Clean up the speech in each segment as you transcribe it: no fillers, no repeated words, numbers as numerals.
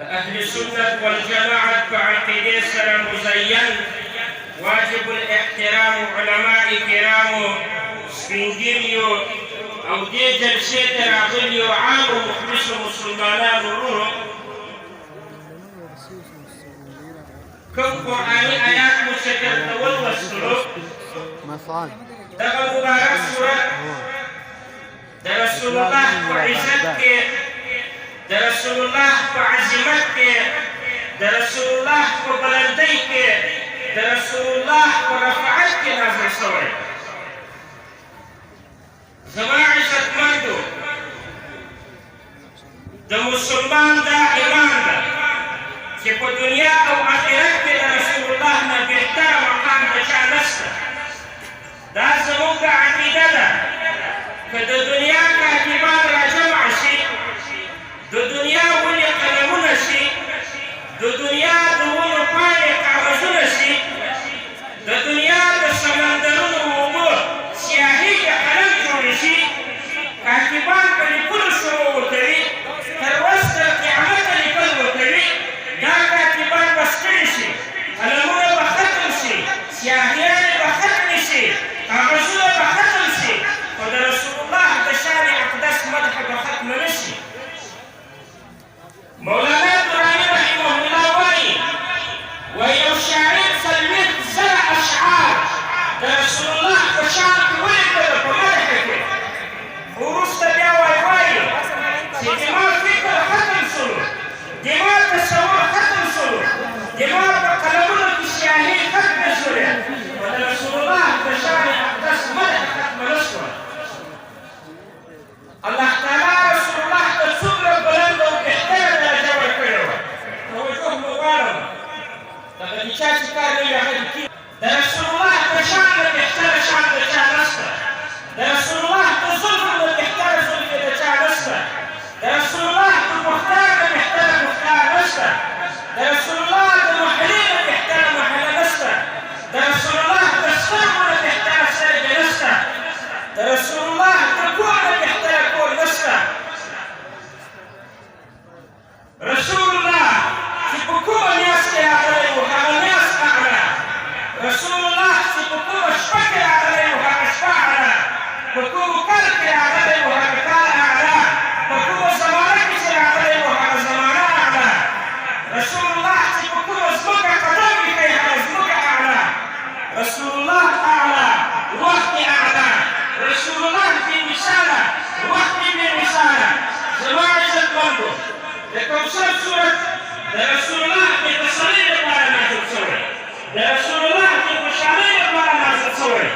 أهل السنة والجماعة بعقيدة سر مزين واجب الاحترام علماء كرام سبنجيريو أو دي جلسة راغليو عام مخلص مسلمان روح كم قرآني آيات مشكل تول والسلوك دغا مبارك سورة رسول الله وعزتك رسول الله وعزمتك رسول الله وبلنديك رسول الله ورفعتك نازل سوي زما عزت مندو د مسلمان دا ایمان دا چې په دنیا او آخرت کې د رسول الله نه بهتره مقام د چا نشته دا زموږ عقیده ده که د دنیا کاتبان راجمع شي د دنیا ونې قلمونه شي د دنیا د ونو پاڼې کاغذونه شي د دنیا د سمندرونو اوبه سیاهي د قلم جوړې شي کاتبان په لیکلو شروع وکړي تر ورځ تر قیامته لیکل وکړي دا کاتبان به ستړي شي قلمونه به ختم شي سیاهیانې به ختمې شي کاغذونه به ختم شي خو د رسول الله د شان اقدس مدح به ختمه نه شي مولانا دراني رحمه الله وایي یو شاعر څلوېښت زره اشعار د رسول الله په شان کې ولیکل په مدح کې خو وروسته بیا وایي چې دماغ فکر ختم شولو دماغ تصور ختم شولو دماغ په قلمونو کې سیاهي ختمه شولې خو د رسول الله د شان اقدس مدح ختمه نه شوه الله تعالی رسول الله ته څومره بلند او بهتره درجه ورکړې وه توجه مو غواړم دغه د چا چې کار نه وي هغه دې کېږي د رسول الله د شان نه بهتره شان د چا نشته د رسول الله د زلفو نه بهتره زلفې د چا نشته د رسول الله د مختار نه بهتره مختار نشته د رسول الله د محلې نه بهتره محله نشته د رسول الله د سترګو نه بهتره سترګې نشته د رسول الله د کور نه بهتره کور نشته رسول الله چې په کومه میاشت کې راغلی و هغه میاشت اعلی رسول الله چې په کومه شپه کې راغلی و هغه شپه اعلی په کوم کال کې راغلی و هغه کال اعلی په کومه زمانه کې چې راغلی و هغه زمانه اعلی رسول الله چې په کومه ځمکه قدم ایښی هغه ځمکه اعلی رسول الله اعلی وخت اعلی رسول الله بې مثاله وخت بې مثاله زما عزتمندو د کوثر سورت د رسول الله د تسلۍ لپاره نازل شوی د رسول الله د خوشحالۍ لپاره نازل شوی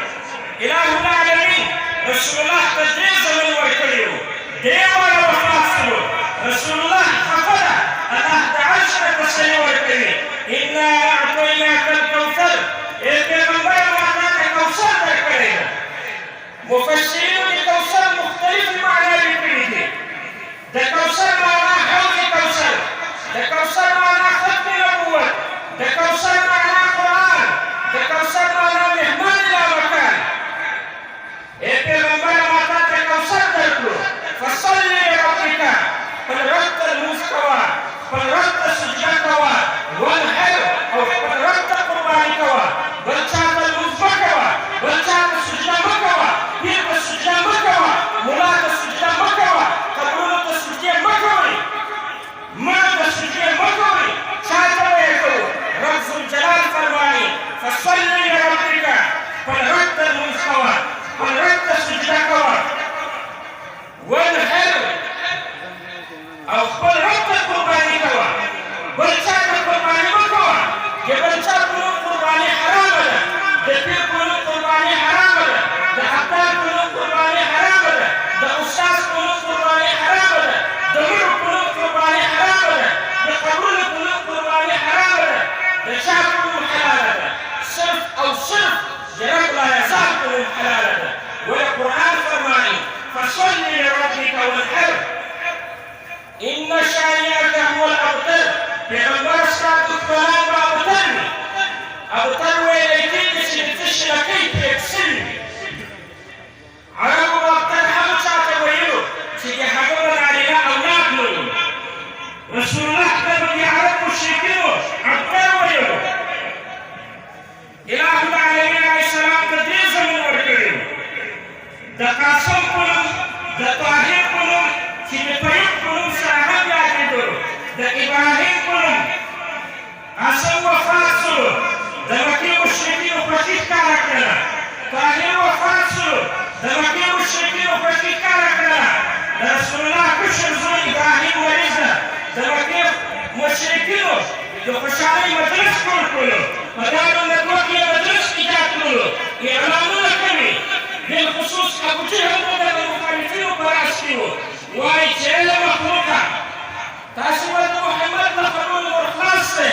اله العالمین رسول الله ته درې ځلې ورکړي وو درې واړه وفات شولو رسول الله خفه ده الله د عرش نه تسلۍ ورکوي انا اعطیناک الکوثر ای پیغمبر ما تا ته کوثر درکړی ده مفسرینو د کوثر مختلفې معناوې کړي دي د کوثر معنا حوض کوثر د کوثر معنا ختم نبوت د کوثر معنا قرآن د کوثر معنا مهمان الی مکان ای پیغمبر ما تا ته کوثر درکړو فصل لربک خپل رب ته لمونځ کوه خپل رب ته سجده کوه وانحر او خپل رب ته قرباني کوه بل چا ته لمونځ مه کوه بل چا ته سجده مه کوه پیر ته سجده مه کوه ملا ته سجده مه کوه قبرونو ته سجدې مه کوئ مړو ته سجدې مه کوئ چا ته به یې کوو رب ذوالجلال فرمایي فصل لربک خپل رب ته لمونځ کوه خپل رب ته سجده کوه وانحر او خپل رب ته قرباني کوه بل چا ته قرباني مه کوه چې بل چا په نوم قرباني حرامه ده د پیر په نوم قرباني حرامه ده د حقدار په نوم قرباني حرامه ده د استاد په نوم قرباني حرامه ده د مړو په نوم قرباني حرامه ده د قبرونو په نوم قرباني حرامه ده د چا په نوم حلاله ده صرف او صرف د رب العزت په نوم حلاله ده ولې قرآن فرمایي فصل لربک وانحر ان شانئک هو الابتر پیغمبر ستا دښمنان به ابتر وي ابتر ویلی کېږي چې د تشې لکۍ پرې شوي وي عربو به ابتر هغه چا ته ویلو چې د هغه به نارینه اولاد نه وي رسول الله قال يا رب مشركين عبقر ويلو إله العالمين عليه السلام تدريزا من ورقهم دا قاسم كلهم دا طاهر كلهم في بطيب كلهم سراهم يعجدوا دا إبراهيم كلهم عصم وفاصلوا دا مكي مشركين وفشيك كاركنا طاهر وفاصلوا دا مكي مشركين وفشيك كاركنا دا رسول الله كشر زون إبراهيم ورزا دا مكي مشركين وفشاري مدرس كلهم مدارو نتوكي مدرس إجاد كلهم إعلانون كمي بالخصوص أبو جهل مدى المخالفين وبراسكيو واي جيل مخلوقا تاسمة محمد لخلون مرخاصة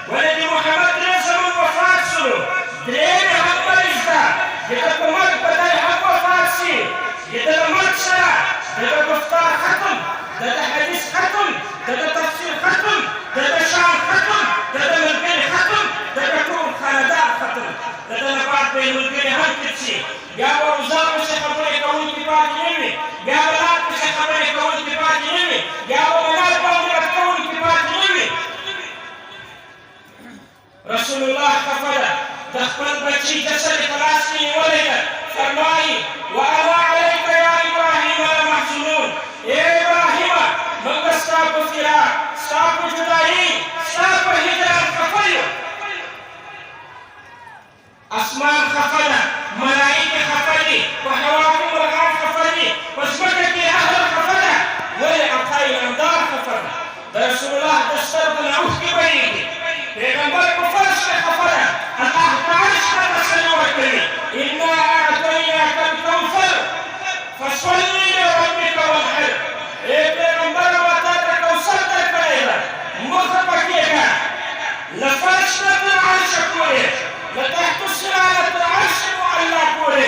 ولد محمد رزم وفاتسلو درين حق رزدا يدى بمك بدأي حق وفاتسي يدى الملك سرع يدى بفتار ختم يدى حديث ختم يدى تفسير ختم يدى شعر ختم يدى ملكين ختم يدى كون خاندان ختم يدى نبات بين ملكين هنكتسي يا وزار سخبري كون كبار يمي يا بلاد سخبري كون كبار يمي يا بلاد بلاد كون كبار يمي رسول الله قفل دخل بچي جسد فلسطين ولد فرمائي وأنا عليك يا إبراهيم لمحزونون يا إبراهيم من استاپ فراق استاپ جدائی استاپ هجران قفل اسمان خفل ملائكة خفل وحواكم الغار خفل وزبكة أهل خفل ولأقاي الأندار خفل رسول الله دستر بنعوه كبيري پیغمبر کفرش خفل الله تعالش تسنو وكري إنا أعطيناك الكوثر فصل لربك وانحر پیغمبر وتاتا کوثر درکړی مخبکیگا لفرشنا العرش پورے لتحت سلالة العرش معلّا پورے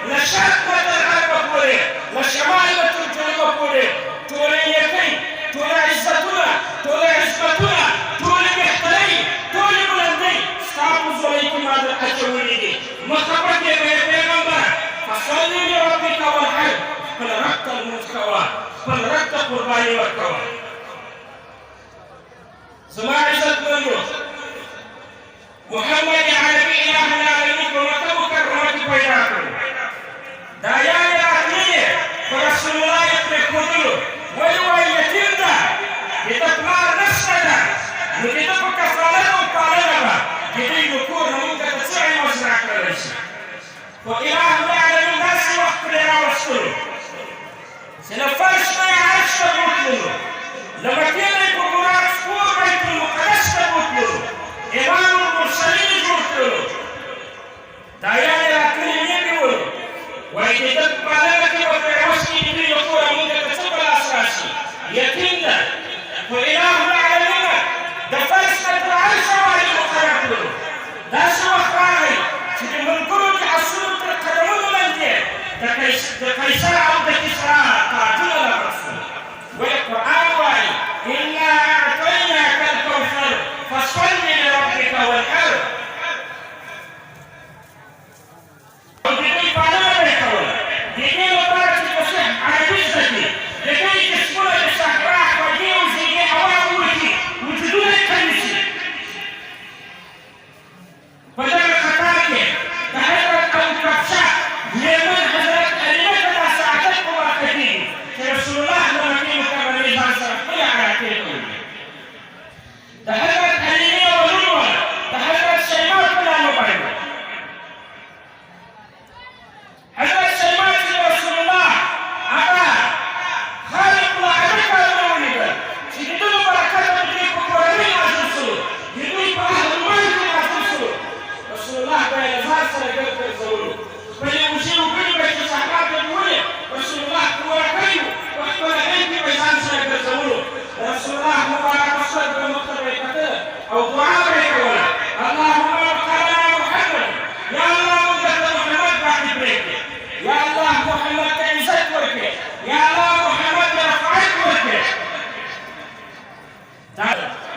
لشرقة الغرب پورے لشمالة الجنوب پورے تولي يقين تولي عزتنا تولي عزبتنا تولي بحتري تولي بلندي استعبوا زوليكم هذا الأجولي دي مخبكيگا پیغمبر فصل لربك وانحر فلرقت المتكوى فلرقت قرباني والكوى زما عزت منو محمد عربي إله العالمين ومكة مكرمة پیدا کړو دا یاد راغلی رسول الله یې پرېښودلو وایي یتیم ده د ده پلار نشته ده نو د ده په کفالت او پالنه به د دوی د کور نه موږ ته څه عوض راکړلی شي خو اله العالمین داسې وخت پرې راوستلو چې له فرش نه یې عرش ته بوتللو له مکې نه یې په براق سپور بیت المقدس ته بوتللو امام المرسلین جوړ کړلو دا یعنې راتللي نه نیولو وایي د ده په پالنه کې به په عوض کې د دوی له کوره موږ ته څه په لاس راشي یتیم ده خو اله العالمین د فرش نه تر عرشه وایي مقرر کړلو داسې وخت راغی چې د ملکونو د عصرونو تر قدمونو لاندې د قیصر او د کسرا تاجونه لغړ شول ولې قرآن وایي انا اعطیناک الکوثر فصل لربک وانحر او د دوی پالنه به یې کوله د دې لپاره چې فصیح عربي زده کړي د دوی جسمونه د صحرا خوږې او زیږې هوا ووځي وجودونه یې کم شي په دغه خطا کې د حضرت ابوکبشه مېرمن حضرت حلیمه ته دا سعادت په ورکړه کېږي چې رسول الله له مکې مکرمې ځان سره خپلې علاقې کړي د حضرت حلیمې ولور وه د حضرت شیماء په نامه باندې حضرت شیماء چې رسول الله هغه خالق العربي کارونه ولیدل چې د دغو برکت د دوی په کورنۍ نازل شو د دوی په اهل المال کې نازل شو رسول الله به یې له ځان سره ګرد ګرځولو خپلې اوږې وګړي به چې صحرا ته نیولې رسول الله په ورکۍ په خپله غېږ کې به یې ځان سره ګرځولو رسول الله مبارک سر به مخ ته به یې کتله او دعا به یې کوله اللهم ارحمنا محمد یا الله موږ ته محمد باندې پرېږدې یا الله محمد ته عزت ورکړې یا الله محمد ته رفعت ورکړې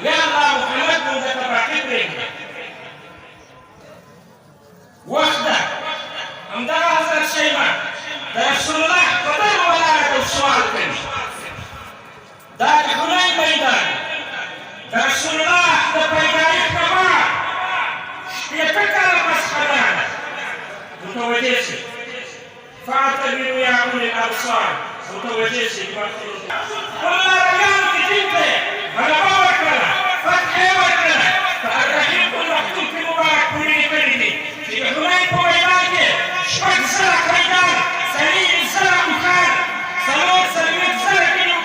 یا الله محمد موږ ته باقي پرېږدې وخت ده همدغه حضرت شیماء د رسول الله په دغه ولاړه کې سوال کوي دا د حنین میدان د رسول الله د پیدایښت نه بعد شپېته کاله پسخه ده. متوجه شئ. فاعتبروا يا اولي الابصار. متوجه شئ.